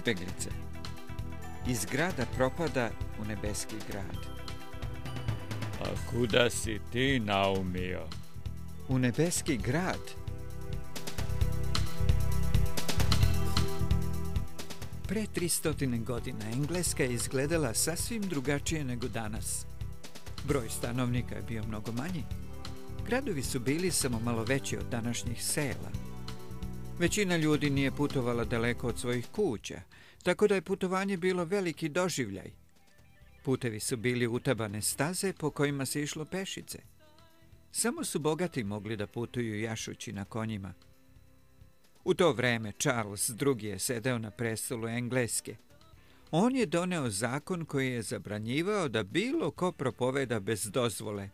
izbeglice. Iz grada propada u nebeski grad. A kuda si ti naumio? U nebeski grad. Pre 300 godina Engleska je izgledala sasvim drugačije nego danas. Broj stanovnika je bio mnogo manji. Gradovi su bili samo malo veći od današnjih sela. Većina ljudi nije putovala daleko od svojih kuća, tako da je putovanje bilo veliki doživljaj. Putevi su bili utabane staze po kojima se išlo pešice. Samo su bogati mogli da putuju jašući na konjima. U to vreme Charles II je sedeo na prestolu Engleske. On je doneo zakon koji je zabranjivao da bilo ko propoveda bez dozvole.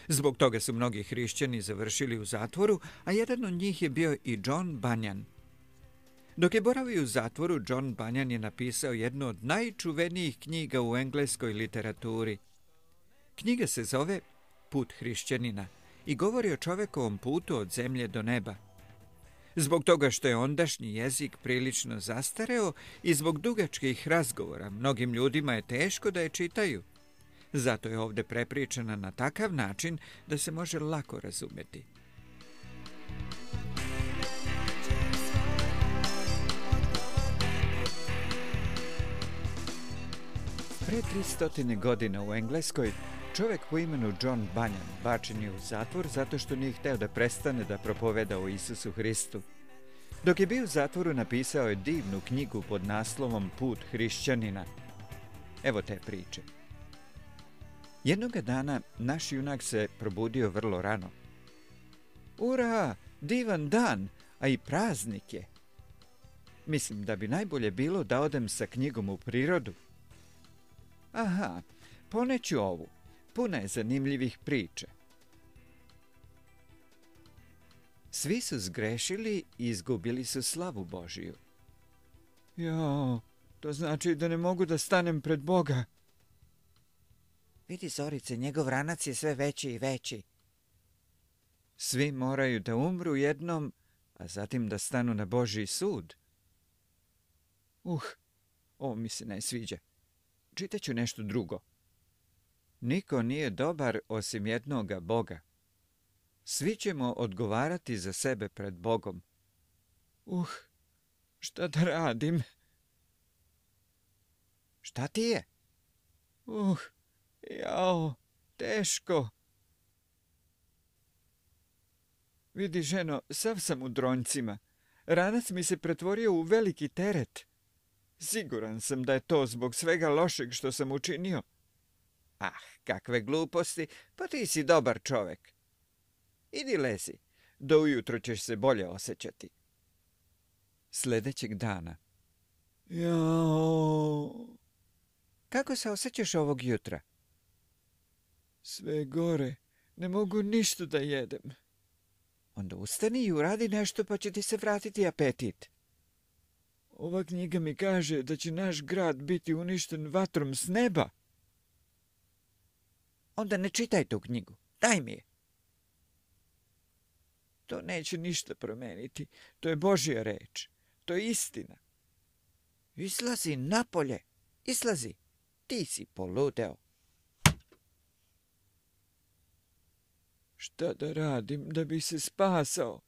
Zbog toga su mnogi hrišćani završili u zatvoru, a jedan od njih je bio i John Bunyan. Dok je boravio u zatvoru, John Bunyan je napisao jednu od najčuvenijih knjiga u engleskoj literaturi. Knjiga se zove Put hrišćanina i govori o čovekovom putu od zemlje do neba. Zbog toga što je ondašnji jezik prilično zastareo i zbog dugačkih razgovora, mnogim ljudima je teško da je čitaju. Zato je ovdje prepričana na takav način da se može lako razumjeti. Pre 300 godina u Engleskoj čovjek po imenu John Bunyan bačen je u zatvor zato što nije hteo da prestane da propoveda o Isusu Hristu. Dok je bio u zatvoru, napisao je divnu knjigu pod naslovom Put hrišćanina. Evo te priče. Jednoga dana naš junak se probudio vrlo rano. Ura, divan dan, a i praznik je. Mislim da bi najbolje bilo da odem sa knjigom u prirodu. Aha, poneću ovu. Puna je zanimljivih priča. Svi su zgrešili i izgubili su slavu Božiju. Jao, to znači da ne mogu da stanem pred Boga. Vidi, Zorice, njegov ranac je sve veći i veći. Svi moraju da umru jednom, a zatim da stanu na Božji sud. Ovo mi se ne sviđa. Čitaću nešto drugo. Niko nije dobar osim jednoga Boga. Svi ćemo odgovarati za sebe pred Bogom. Šta da radim? Šta ti je? Jao, teško. Vidi, ženo, sav sam u dronjcima. Ranac mi se pretvorio u veliki teret. Siguran sam da je to zbog svega lošeg što sam učinio. Kakve gluposti, pa ti si dobar čovek. Idi lezi, do ujutro ćeš se bolje osjećati. Sljedećeg dana. Jao. Kako se osjećaš ovog jutra? Sve gore, ne mogu ništa da jedem. Onda ustani i uradi nešto pa će ti se vratiti apetit. Ova knjiga mi kaže da će naš grad biti uništen vatrom s neba. Onda ne čitaj tu knjigu, daj mi je. To neće ništa promeniti, to je Božja reč, to je istina. Izlazi napolje, izlazi, ti si poludeo. Šta da radim da bi se spasao?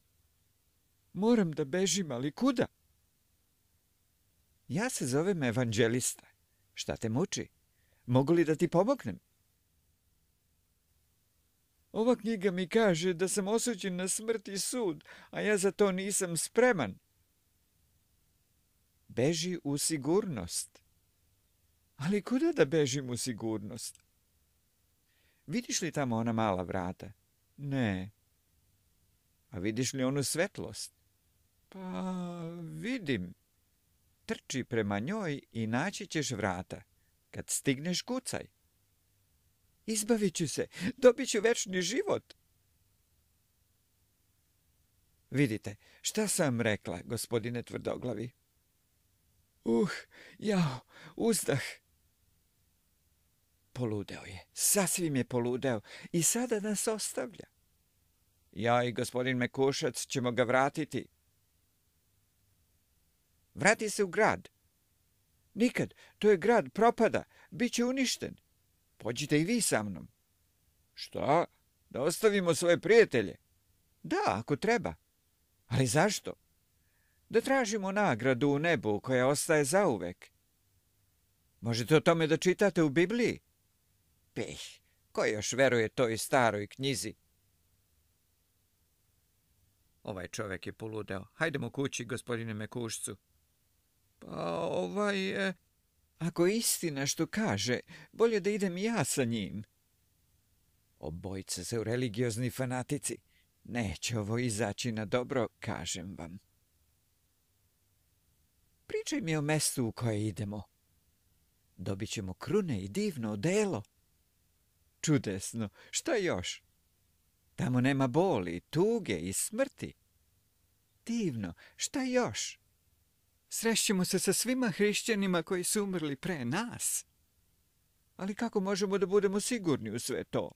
Moram da bežim, ali kuda? Ja se zovem evanđelista. Šta te muči? Mogu li da ti pomognem? Ova knjiga mi kaže da sam osuđen na smrt i sud, a ja za to nisam spreman. Beži u sigurnost. Ali kuda da bežim u sigurnost? Vidiš li tamo ona mala vrata? Ne. A vidiš li onu svetlost? Pa, vidim. Trči prema njoj i naći ćeš vrata. Kad stigneš, kucaj. Izbavit ću se, dobit ću večni život. Vidite, šta sam rekla, gospodine Tvrdoglavi? Jao, uzdah. Poludeo je, sasvim je poludeo i sada nas ostavlja. Ja i gospodin Mekušac ćemo ga vratiti. Vrati se u grad, Nikad, to je grad propada, bit će uništen. Pođite i vi sa mnom. Šta? Da ostavimo svoje prijatelje? Da, ako treba. Ali zašto? Da tražimo nagradu u nebu koja ostaje zauvek. Možete o tome da čitate u Bibliji? Ko još veruje toj staroj knjizi? Ovaj čovjek je poludeo. Hajdemo kući, gospodine Mekušcu. Pa ako je istina što kaže, bolje da idem ja sa njim. Obojica su religiozni fanatici. Neće ovo izaći na dobro, kažem vam. Pričaj mi o mestu u koje idemo. Dobit ćemo krune i divno odelo. Čudesno, šta još? Tamo nema boli, tuge i smrti. Divno, šta još? Srešćemo se sa svima hrišćanima koji su umrli pre nas. Ali kako možemo da budemo sigurni u sve to?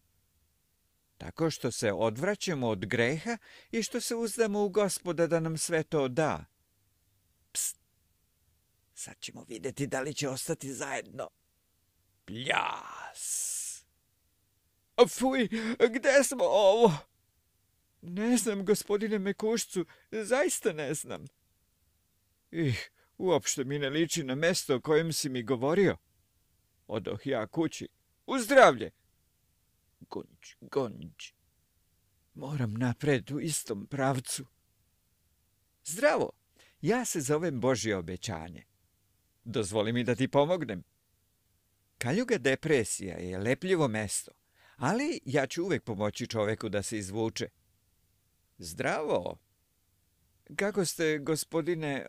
Tako što se odvraćamo od greha i što se uzdamo u Gospoda da nam sve to da. Pst! Sad ćemo vidjeti da li će ostati zajedno. Pljas! Fuj, gde smo ovo? Ne znam, gospodine Mekušcu, zaista ne znam. Uopšte mi ne liči na mesto o kojem si mi govorio. Odoh ja kući. U zdravlje! Gonđ, gonđ. Moram napred u istom pravcu. Zdravo, ja se zovem Božje obećanje. Dozvoli mi da ti pomognem. Kaljuga depresija je lepljivo mesto, ali ja ću uvek pomoći čoveku da se izvuče. Zdravo. Kako ste, gospodine,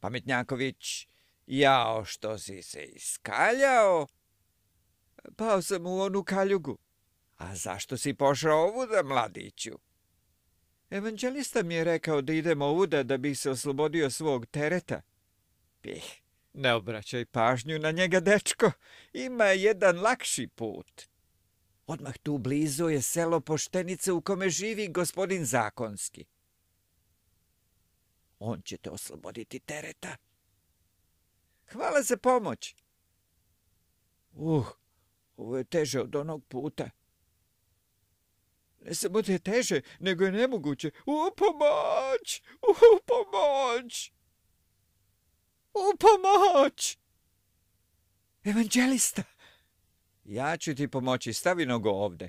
Pametnjaković? Jao, što si se iskaljao? Pao sam u onu kaljugu. A zašto si pošao ovuda, mladiću? Evanđelista mi je rekao da idem ovuda da bih se oslobodio svog tereta. Ne obraćaj pažnju na njega, dečko. Ima jedan lakši put. Odmah tu blizu je selo Poštenice u kome živi gospodin Zakonski. On će te osloboditi tereta. Hvala za pomoć. Ovo je teže od onog puta. Ne samo da je teže, nego je nemoguće. Pomoć! Pomoć! Pomoć! Evanđelista! Ja ću ti pomoći, stavi nogu ovde.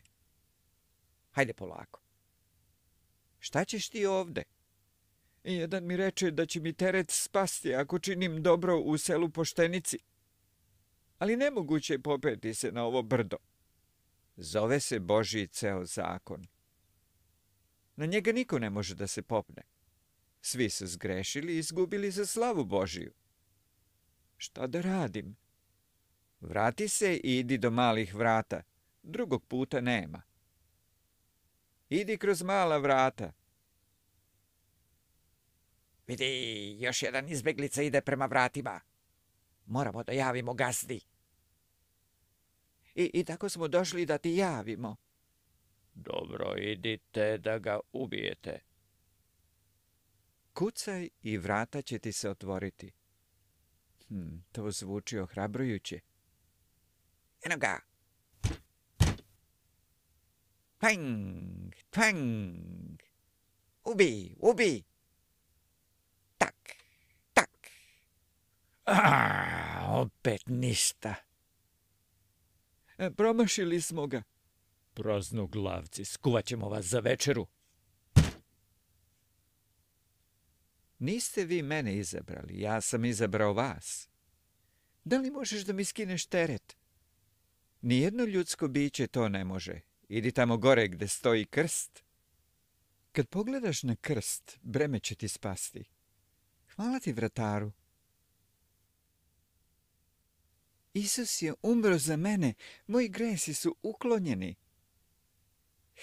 Hajde polako. Šta ćeš ti ovde? Jedan mi reče da će mi teret spasti ako činim dobro u selu Poštenici. Ali nemoguće je popeti se na ovo brdo. Zove se Božji ceo zakon. Na njega niko ne može da se popne. Svi su zgrešili i izgubili za slavu Božiju. Šta da radim? Vrati se i idi do malih vrata. Drugog puta nema. Idi kroz mala vrata. Vidi, još jedan izbeglica ide prema vratima. Moramo da javimo gazdi. I tako smo došli da ti javimo. Dobro, idite da ga ubijete. Kucaj i vrata će ti se otvoriti. To zvuči ohrabrujuće. Eno ga. Pang, pang. Ubi, ubi. Tak, tak. Opet ništa. Promašili smo ga. Praznoglavci, skuvat ćemo vas za večeru. Niste vi mene izabrali, ja sam izabrao vas. Da li možeš da mi skineš teret? Nijedno ljudsko biće to ne može. Idi tamo gore gde stoji krst. Kad pogledaš na krst, breme će ti spasti. Hvala ti, vrataru. Isus je umro za mene, moji gresi su uklonjeni.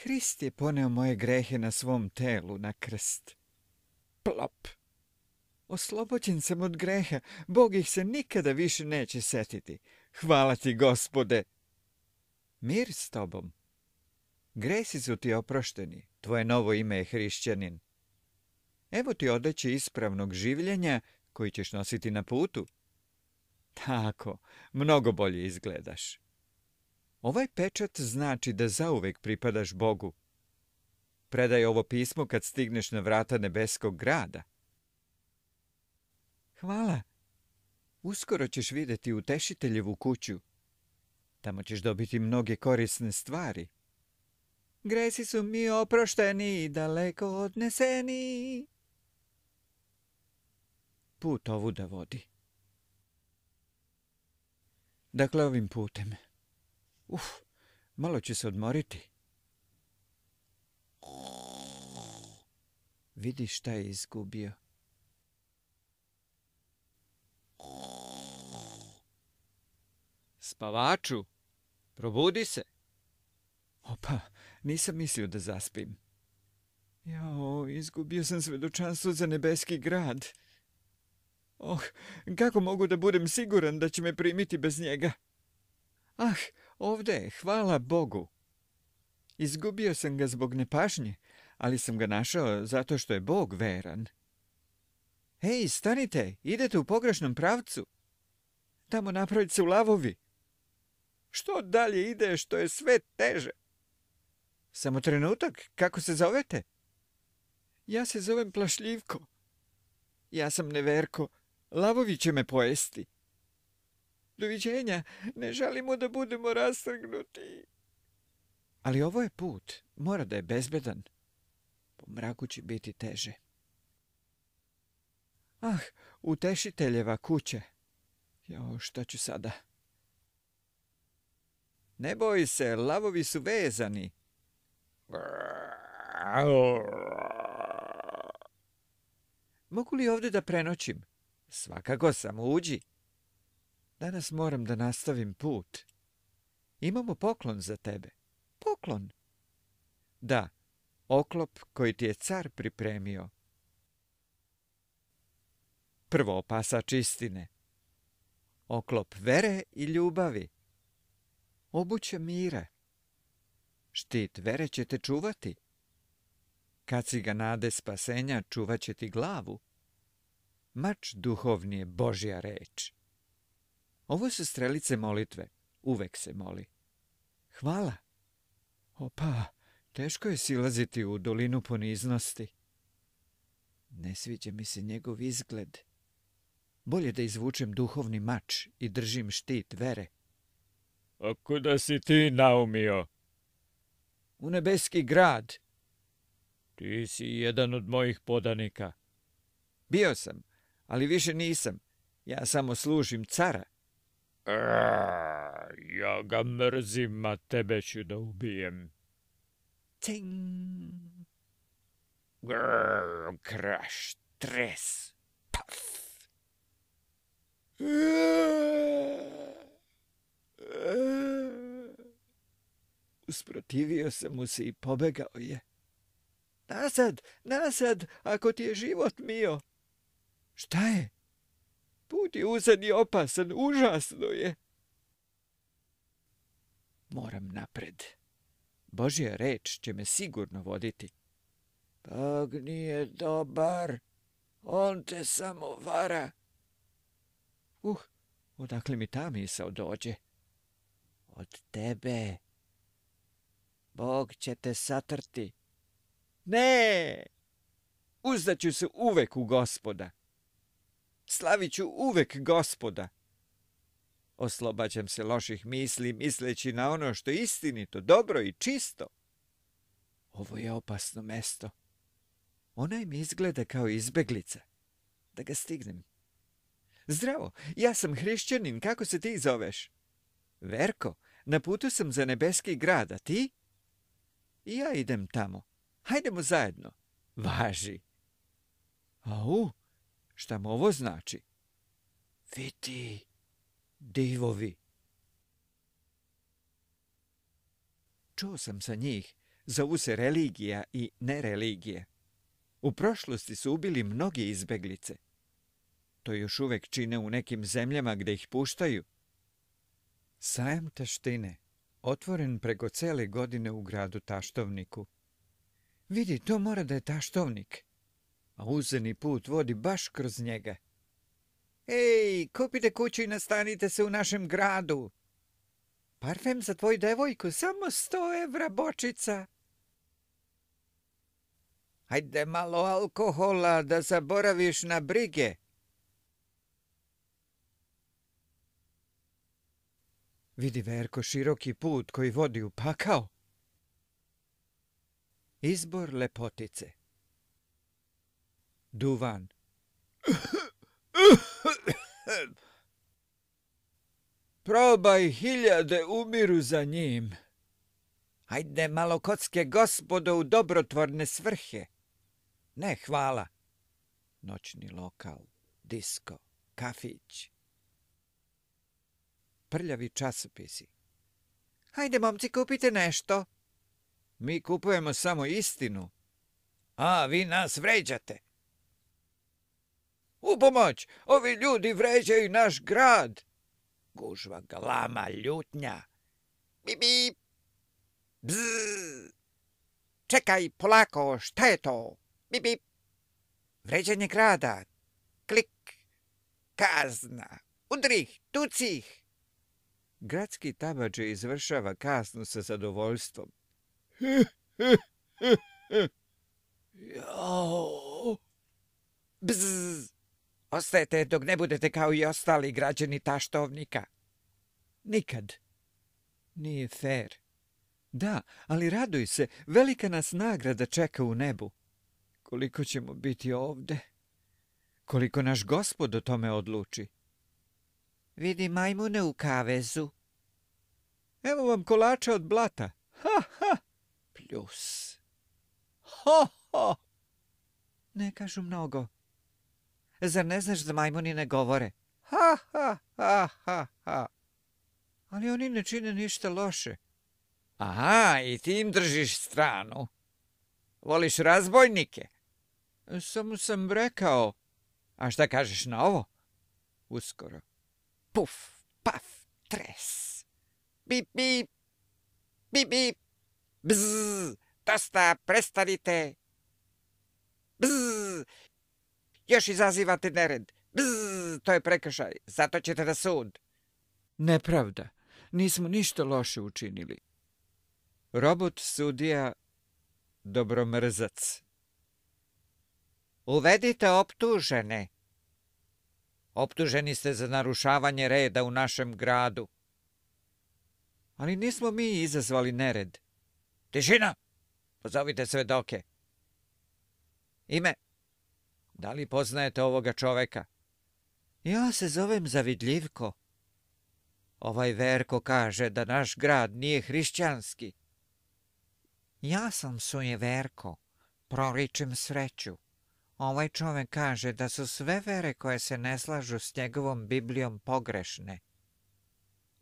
Hrist je poneo moje grehe na svom telu na krst. Plop! Oslobođen sam od greha, Bog ih se nikada više neće setiti. Hvala ti, Gospode! Mir s tobom. Gresi su ti oprošteni, tvoje novo ime je hrišćanin. Evo ti odeće ispravnog življenja koji ćeš nositi na putu. Tako, mnogo bolje izgledaš. Ovaj pečat znači da zauvek pripadaš Bogu. Predaj ovo pismo kad stigneš na vrata nebeskog grada. Hvala. Uskoro ćeš vidjeti utešiteljevu kuću. Tamo ćeš dobiti mnoge korisne stvari. Gresi su mi oprošteni i daleko odneseni. Put ovuda vodi. Dakle, ovim putem. Malo ću se odmoriti. Vidi šta je izgubio. Spavaču, probudi se. Opa, nisam mislio da zaspim. Jao, izgubio sam svedočanstvo za nebeski grad. Kako mogu da budem siguran da će me primiti bez njega? Ovdje je, hvala Bogu. Izgubio sam ga zbog nepažnje, ali sam ga našao zato što je Bog veran. Hej, stanite, idete u pogrešnom pravcu. Tamo napred su lavovi. Što dalje ide, što je sve teže? Samo trenutak, kako se zovete? Ja se zovem Plašljivko. Ja sam neverko, lavovi će me pojesti. Doviđenja, ne želimo da budemo rastrgnuti. Ali ovo je put, mora da je bezbedan. Po mraku će biti teže. Utešiteljeva kuća. Jao, šta ću sada? Ne boj se, lavovi su vezani. Mogu li ovdje da prenoćim? Svakako, samo uđi. Danas moram da nastavim put. Imamo poklon za tebe. Poklon? Da, oklop koji ti je car pripremio. Prvo opasač istine. Oklop vere i ljubavi. Obuća mira. Štit vere će te čuvati. Kaciga nade spasenja čuvat će ti glavu. Mač duhovni je Božja reč. Ovo su strelice molitve. Uvek se moli. Hvala. Opa, teško je silaziti u dolinu poniznosti. Ne sviđa mi se njegov izgled. Bolje da izvučem duhovni mač i držim štit vere. A kuda si ti naumio? U nebeski grad. Ti si jedan od mojih podanika. Bio sam, ali više nisam. Ja samo služim cara. Ja ga mrzim, a tebe ću da ubijem. Cing! Kraš, tres, paf! Usprotivio sam mu se i pobegao je. Nazad, nazad, ako ti je život mio. Šta je? Put je uzad i opasan, užasno je. Moram napred. Božja reč će me sigurno voditi. Bog nije dobar, on te samo vara. Odakle mi ta misao dođe? Od tebe. Bog će te satrti. Ne! Uzdaću se uvek u Gospoda. Slavit ću uvek Gospoda. Oslobađam se loših misli, misleći na ono što je istinito, dobro i čisto. Ovo je opasno mesto. Onaj mi izgleda kao izbeglica. Da ga stignem. Zdravo, ja sam hrišćanin, kako se ti zoveš? Verko, na putu sam za nebeski grad, a ti? I ja idem tamo. Hajdemo zajedno. Važi. Šta mu ovo znači? Vidi, divovi. Čuo sam sa njih, zovu se religija i nereligija. U prošlosti su ubili mnoge izbeglice. To još uvek čine u nekim zemljama gde ih puštaju. Sajam taštine, otvoren preko cele godine u gradu Taštovniku. Vidi, to mora da je Taštovnik, a uzeni put vodi baš kroz njega. Ej, kupite kuću i nastanite se u našem gradu. Parfem za tvoju devojku, samo 100 evra bočica. Hajde malo alkohola da zaboraviš na brige. Vidi, Verko, široki put koji vodi u pakao. Izbor lepotice. Duvan. Probaj, hiljade umiru za njim. Hajde malo kocke, gospodo, u dobrotvorne svrhe. Ne, hvala. Noćni lokal, disko, kafić. Prljavi časopisi. Hajde, momci, kupite nešto. Mi kupujemo samo istinu. A, vi nas vređate. U pomoć! Ovi ljudi vređaju naš grad. Gužva, galama, ljutnja. Bip, bip. Bzz. Čekaj, polako, šta je to? Bip, bip. Vređanje grada. Klik. Kazna. Udrih, tucih. Gradski tabadže izvršava kaznu sa zadovoljstvom. Jao. Bzz. Ostajete dok ne budete kao i ostali građani Taštovnika. Nikad. Nije fair. Da, ali raduj se, velika nas nagrada čeka u nebu. Koliko ćemo biti ovde? Koliko naš Gospod o tome odluči? Vidi majmune u kavezu. Evo vam kolača od blata. Ha, ha. Plus. Ho, ho. Ne kažu mnogo. Zar ne znaš da majmuni ne govore? Ha, ha, ha, ha, ha. Ali oni ne čine ništa loše. Aha, i ti im držiš stranu. Voliš razbojnike? Samo sam rekao. A šta kažeš na ovo? Uskoro. Puf, paf, tres. Bip, bip. Bip, bip. Bzz. Dosta, prestanite. Bzz. Još izazivate nered. Bzz. To je prekršaj. Zato ćete na sud. Nepravda. Nismo ništa loše učinili. Robot sudija Dobromrzac. Uvedite optužene. Optuženi ste za narušavanje reda u našem gradu. Ali nismo mi izazvali nered. Tišina! Pozovite svedoke. Ime? Da li poznajete ovoga čoveka? Ja se zovem Zavidljivko. Ovaj Verko kaže da naš grad nije hrišćanski. Ja sam Sujeverko, proričem sreću. Ovaj čovek kaže da su sve vere koje se ne slažu s njegovom Biblijom pogrešne.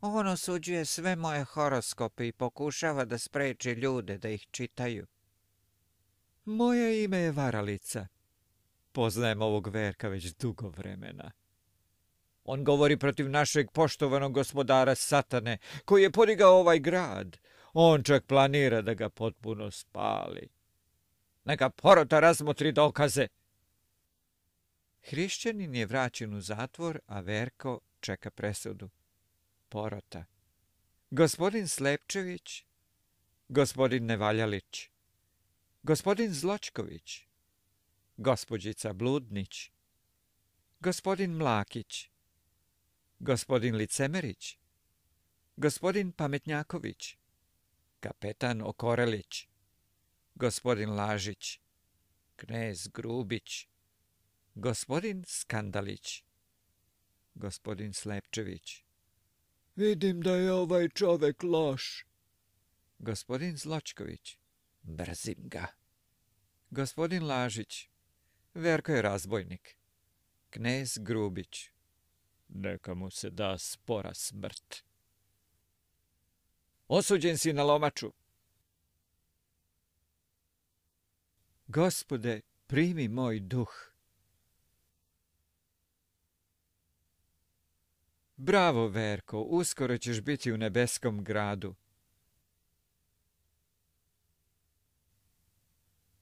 On osuđuje sve moje horoskope i pokušava da spreči ljude da ih čitaju. Moje ime je Varalica. Poznajem ovog Verka već dugo vremena. On govori protiv našeg poštovanog gospodara Satane, koji je podigao ovaj grad. On čak planira da ga potpuno spali. Neka porota razmotri dokaze. Hrišćanin je vraćen u zatvor, a Verko čeka presudu. Porota. Gospodin Slepčević, gospodin Nevaljalić, gospodin Zločković, gospođica Bludnić, gospodin Mlakić, gospodin Licemerić, gospodin Pametnjaković, kapetan Okorelić, gospodin Lažić, knez Grubić, gospodin Skandalić, gospodin Slepčević. Vidim da je ovaj čovek loš. Gospodin Zločković. Mrzim ga. Gospodin Lažić. Verko je razbojnik. Knez Grubić. Neka mu se da spora smrt. Osuđen si na lomaču. Gospode, primi moj duh. Bravo, Verko, uskoro ćeš biti u nebeskom gradu.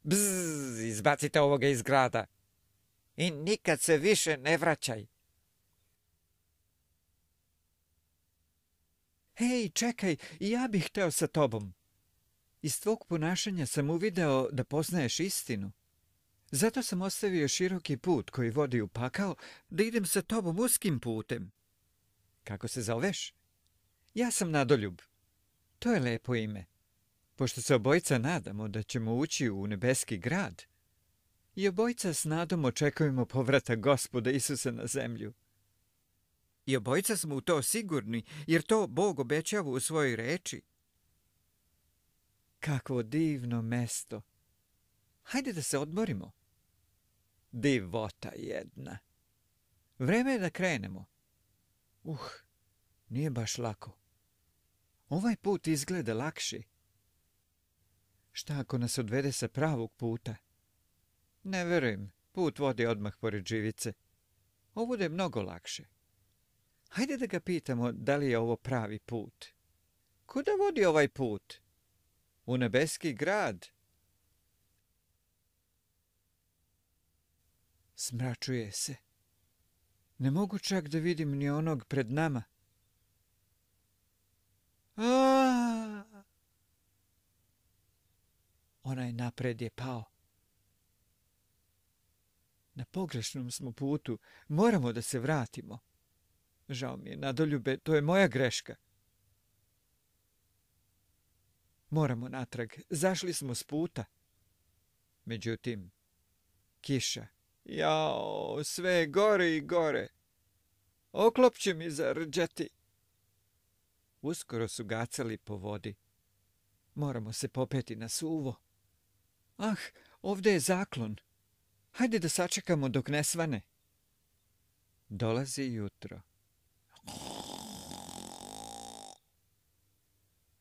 Bzz, izbacite ovoga iz grada. I nikad se više ne vraćaj. Hej, čekaj, i ja bih hteo sa tobom. Iz tvog ponašanja sam uvideo da poznaješ istinu. Zato sam ostavio široki put koji vodi u pakao da idem sa tobom uskim putem. Kako se zoveš? Ja sam Nadoljub. To je lepo ime. Pošto se obojica nadamo da ćemo ući u nebeski grad, i obojica s nadom očekujemo povrata Gospoda Isusa na zemlju. I obojica smo u to sigurni, jer to Bog obećava u svojoj reči. Kakvo divno mesto. Hajde da se odmorimo. Divota jedna. Vreme je da krenemo. Nije baš lako. Ovaj put izgleda lakši. Šta ako nas odvede sa pravog puta? Ne verujem, put vodi odmah pored živice. Ovo je mnogo lakše. Hajde da ga pitamo da li je ovo pravi put. Kuda vodi ovaj put? U nebeski grad. Smračuje se. Ne mogu čak da vidim ni onog pred nama. Onaj napred je pao. Na pogrešnom smo putu. Moramo da se vratimo. Žao mi je, Nadoljube, to je moja greška. Moramo natrag. Zašli smo s puta. Međutim, kiša. Jao, sve je gore i gore. Oklop će mi zarđati. Uskoro su gacali po vodi. Moramo se popeti na suvo. Ovdje je zaklon. Hajde da sačekamo dok ne svane. Dolazi jutro.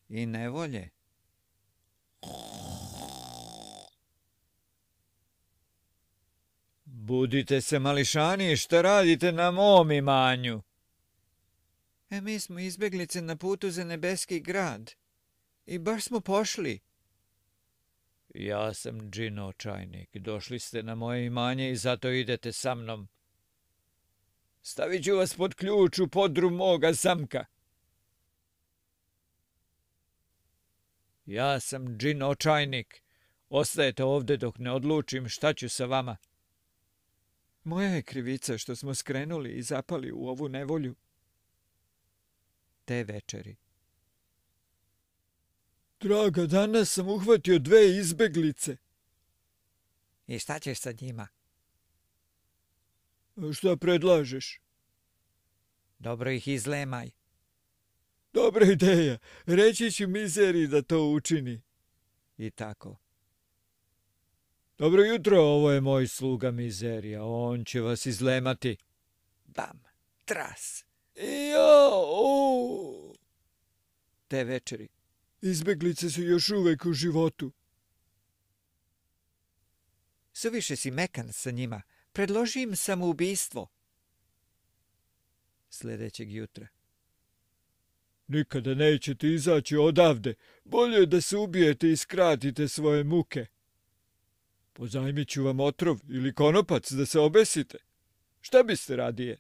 I nevolje. Budite se, mališani, šta radite na mom imanju? Mi smo izbeglice na putu za nebeski grad. I baš smo pošli. Ja sam džin očajnik. Došli ste na moje imanje i zato idete sa mnom. Stavit ću vas pod ključ u podrum moga zamka. Ja sam džin očajnik. Ostajete ovdje dok ne odlučim šta ću sa vama. Moja je krivica što smo skrenuli i zapali u ovu nevolju. Te večeri. Draga, danas sam uhvatio 2 izbeglice. I šta ćeš sa njima? Šta predlažeš? Dobro ih izlemaj. Dobra ideja. Reći ću Mizeri da to učini. I tako. Dobro jutro, ovo je moj sluga Mizerija. On će vas izlemati. Bam, tras. Te večeri. Izbeglice su još uvek u životu. Suviše si mekan sa njima. Predloži im samoubistvo. Sljedećeg jutra. Nikada nećete izaći odavde. Bolje je da se ubijete i skratite svoje muke. Pozajmit ću vam otrov ili konopac da se obesite. Šta biste radije?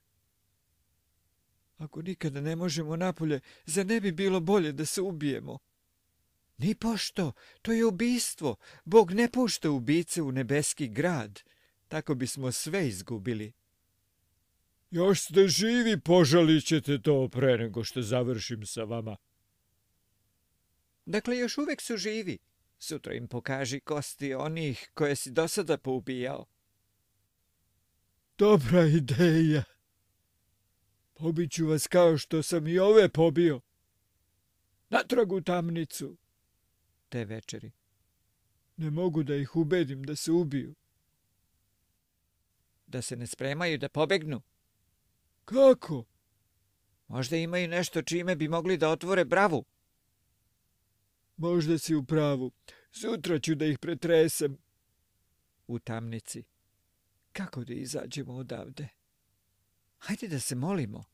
Ako nikada ne možemo napolje, zar ne bi bilo bolje da se ubijemo? Nipošto, to je ubistvo. Bog ne pušta ubice u nebeski grad. Tako bismo sve izgubili. Još ste živi, požalit ćete to pre nego što završim sa vama. Dakle, još uvek su živi. Sutra im pokaži kosti onih koje si do sada poubijao. Dobra ideja. Pobiću vas kao što sam i ove pobio. Natrag u tamnicu. Te večeri. Ne mogu da ih ubedim da se ubiju. Da se ne spremaju da pobegnu. Kako? Možda imaju nešto čime bi mogli da otvore bravu. Možda si u pravu. Sutra ću da ih pretresem. U tamnici. Kako da izađemo odavde? Hajde da se molimo.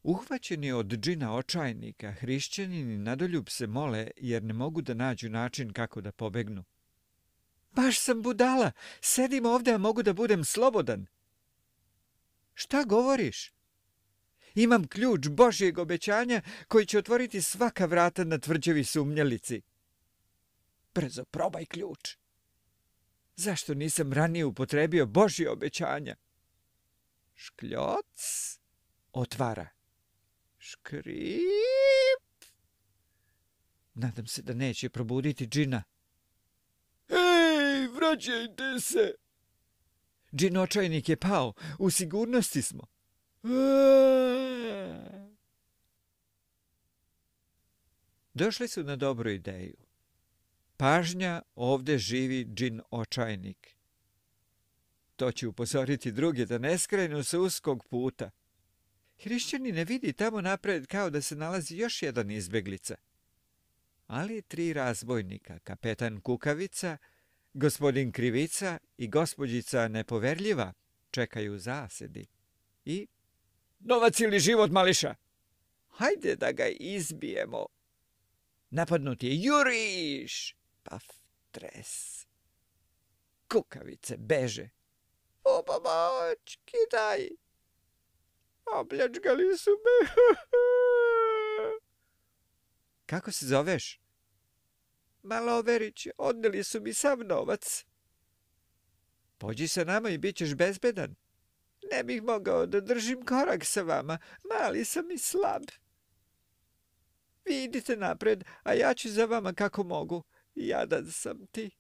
Uhvaćeni od džina očajnika, hrišćanin i Nadoljub se mole jer ne mogu da nađu način kako da pobegnu. Baš sam budala. Sedim ovdje, a mogu da budem slobodan. Šta govoriš? Imam ključ Božjeg obećanja koji će otvoriti svaka vrata na tvrđavi sumnjalici. Brzo probaj ključ. Zašto nisam ranije upotrebio Božje obećanja? Škljoc. Otvara. Škrip. Nadam se da neće probuditi džina. Hej, vraćajte se! Džin očajnik je pao. U sigurnosti smo. Došli su na dobru ideju. Pažnja, ovdje živi džin očajnik. To će upozoriti druge da ne skrenu sa uskog puta. Hrišćani ne vidi tamo napred kao da se nalazi još jedan izbjeglica. Ali 3 razbojnika, kapetan Kukavica, gospodin Krivica i gospođica Nepoverljiva, čekaju u zasedi. I... Novac ili život, mališa? Hajde da ga izbijemo. Napadnut je juriš! Paf, tres. Kukavice beže. O, pomoć, kidaj! Opljačkali su me. Kako se zoveš? Maloverić, odneli su mi sav novac. Pođi sa nama i bit ćeš bezbedan. Ne bih mogao da držim korak sa vama, mali sam i slab. Vi idite napred, a ja ću za vama kako mogu. Jadan sam ti.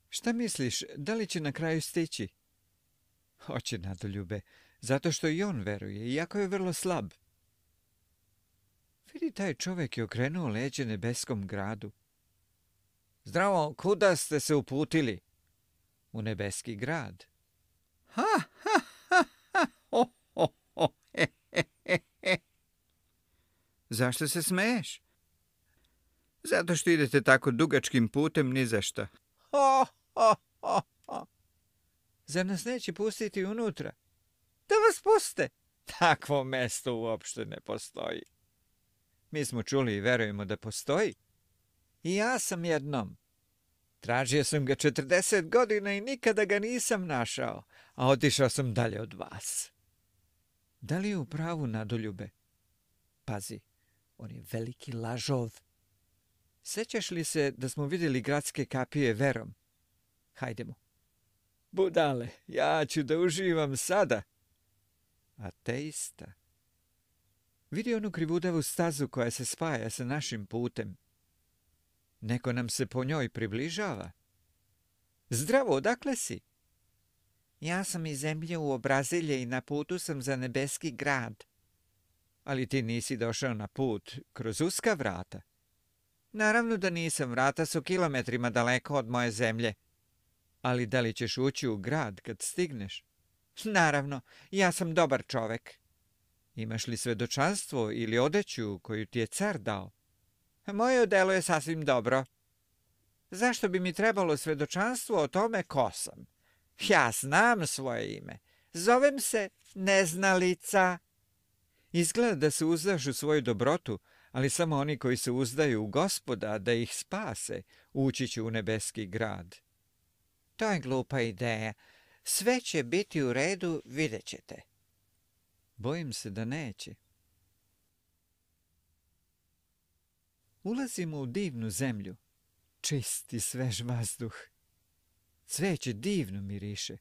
Šta misliš, da li će na kraju stići? Hoće, Nadoljube, zato što i on veruje, iako je vrlo slab. Vidi, taj čovjek je okrenuo leđe nebeskom gradu. Zdravo, kuda ste se uputili? U nebeski grad. Ha, ha, ha, ha, ho, ho, ho, he, he, he, he. Zašto se smeješ? Zato što idete tako dugačkim putem ni za šta. Ho, ho, ho, ho. Zar nas neće pustiti unutra? Da vas puste. Takvo mesto uopšte ne postoji. Mi smo čuli i verujemo da postoji. I ja sam jednom. Tražio sam ga 40 godina i nikada ga nisam našao, a otišao sam dalje od vas. Da li je u pravu, Nadoljube? Pazi, on je veliki lažov. Sećaš li se da smo vidjeli gradske kapije verom? Hajdemo. Budale, ja ću da uživam sada. Ateista. Vidi onu krivudavu stazu koja se spaja sa našim putem. Neko nam se po njoj približava. Zdravo, odakle si? Ja sam iz zemlje u Obrazilje i na putu sam za nebeski grad. Ali ti nisi došao na put kroz uska vrata. Naravno da nisam, vrata su kilometrima daleko od moje zemlje. Ali da li ćeš ući u grad kad stigneš? Naravno, ja sam dobar čovek. Imaš li svedočanstvo ili odeću koju ti je car dao? Moje odelo je sasvim dobro. Zašto bi mi trebalo svedočanstvo o tome ko sam? Ja znam svoje ime. Zovem se Neznalica. Izgleda da se uzdaš u svoju dobrotu, ali samo oni koji se uzdaju u Gospoda da ih spase, ući će u nebeski grad. To je glupa ideja. Sve će biti u redu, vidjet ćete. Bojim se da neće. Ulazimo u divnu zemlju. Čist i svež vazduh. Cveće divno miriše.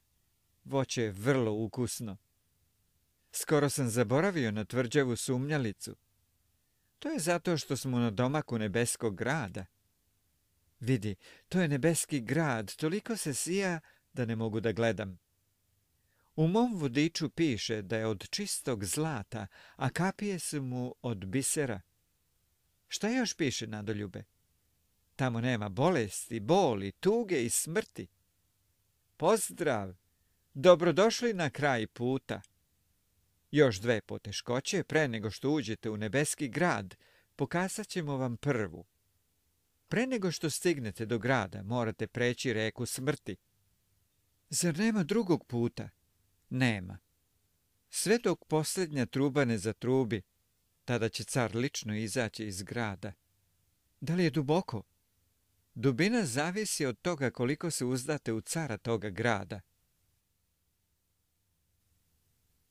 Voće je vrlo ukusno. Skoro sam zaboravio na tvrđavu sumnjalicu. To je zato što smo na domaku nebeskog grada. Vidi, to je nebeski grad, toliko se sija da ne mogu da gledam. U mom vodiču piše da je od čistog zlata, a kapije su mu od bisera. Šta još piše, Nadoljube? Tamo nema bolesti, boli, tuge i smrti. Pozdrav! Dobrodošli na kraj puta. Još 2 poteškoće pre nego što uđete u nebeski grad, pokazat ćemo vam prvu. Pre nego što stignete do grada, morate preći reku smrti. Zar nema drugog puta? Nema. Sve dok posljednja truba ne zatrubi, tada će car lično izaći iz grada. Da li je duboko? Dubina zavisi od toga koliko se uzdate u cara toga grada.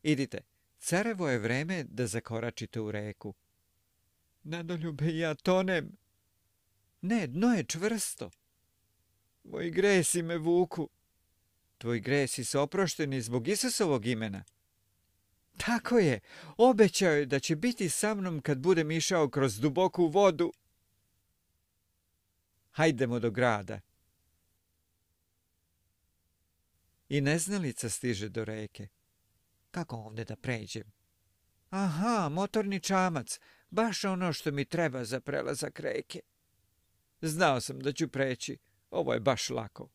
Idite, Carevo je vreme da zakoračite u reku. Nadoljube, ja tonem. Ne, dno je čvrsto. Moji gresi me vuku. Tvoji gresi su oprošteni zbog Isusovog imena. Tako je, obećao je da će biti sa mnom kad budem išao kroz duboku vodu. Hajdemo do grada. I neznalica stiže do reke. Kako ovdje da pređem? Aha, motorni čamac, baš ono što mi treba za prelazak reke. Znao sam da ću preći, ovo je baš lako.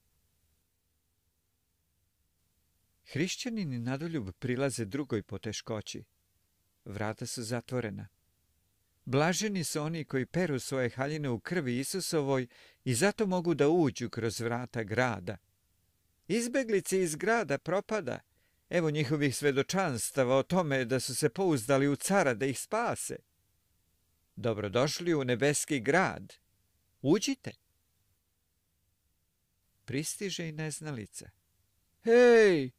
Hrišćanin i Nadoljub prilaze drugoj poteškoći. Vrata su zatvorena. Blaženi su oni koji peru svoje haljine u krvi Isusovoj i zato mogu da uđu kroz vrata grada. Izbeglice iz grada propada. Evo njihovih svedočanstava o tome da su se pouzdali u cara da ih spase. Dobrodošli u nebeski grad. Uđite. Pristiže i neznalica. Hej!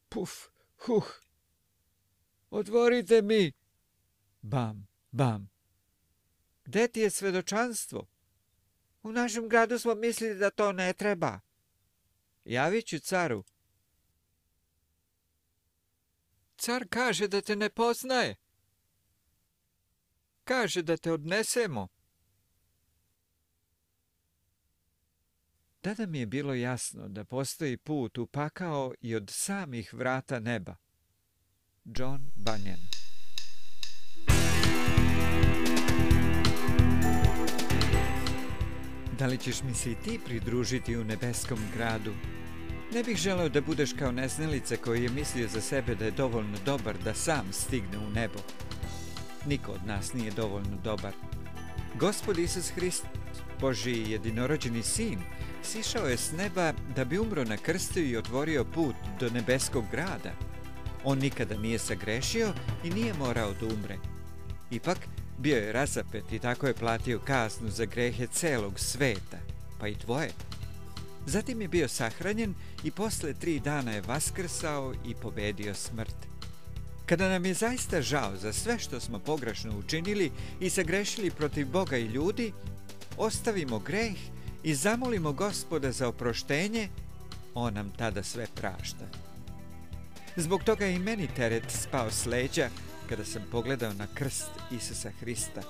Puf, Otvorite mi! Bam, bam. Gde ti je svedočanstvo? U našem gradu smo mislili da to ne treba. Javit ću caru. Car kaže da te ne poznaje. Kaže da te odnesemo. Tada mi je bilo jasno da postoji put u pakao i od samih vrata neba. John Bunyan. Da li ćeš mi se i ti pridružiti u nebeskom gradu? Ne bih želeo da budeš kao neznalica koji je mislio za sebe da je dovoljno dobar da sam stigne u nebo. Niko od nas nije dovoljno dobar. Gospod Isus Hrist, Božji jedinorođeni sin, sišao je s neba da bi umro na krstu i otvorio put do nebeskog grada. On nikada nije sagrešio i nije morao da umre. Ipak, bio je razapet i tako je platio kaznu za grehe celog sveta, pa i tvoje. Zatim je bio sahranjen i posle 3 dana je vaskrsao i pobedio smrt. Kada nam je zaista žao za sve što smo pogrešno učinili i sagrešili protiv Boga i ljudi, ostavimo greh i zamolimo Gospoda za oproštenje, on nam tada sve prašta. Zbog toga je i meni teret spao s leđa kada sam pogledao na krst Isusa Hrista.